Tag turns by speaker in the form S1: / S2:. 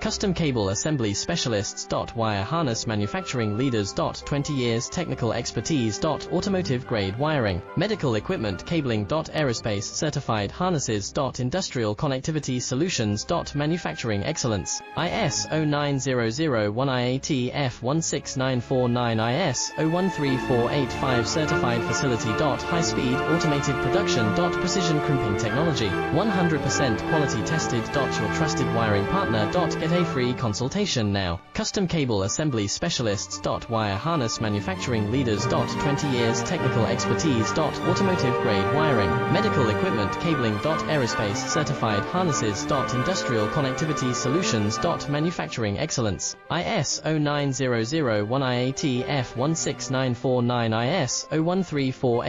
S1: Custom Cable Assembly Specialists. Wire Harness Manufacturing Leaders. 20 years technical expertise. Automotive grade wiring, medical equipment cabling. Aerospace certified harnesses. Industrial connectivity solutions. Manufacturing excellence. ISO 9001 IATF 16949 ISO 13485 certified facility. High speed automated production. Precision crimping technology, 100% quality tested. Your trusted wiring partner. Get a free consultation now. Custom Cable Assembly Specialists. Wire Harness Manufacturing Leaders. 20 years technical expertise. Automotive grade wiring, medical equipment cabling. Aerospace certified harnesses. Industrial connectivity solutions. Manufacturing excellence. ISO 9001 IATF 16949 ISO 13485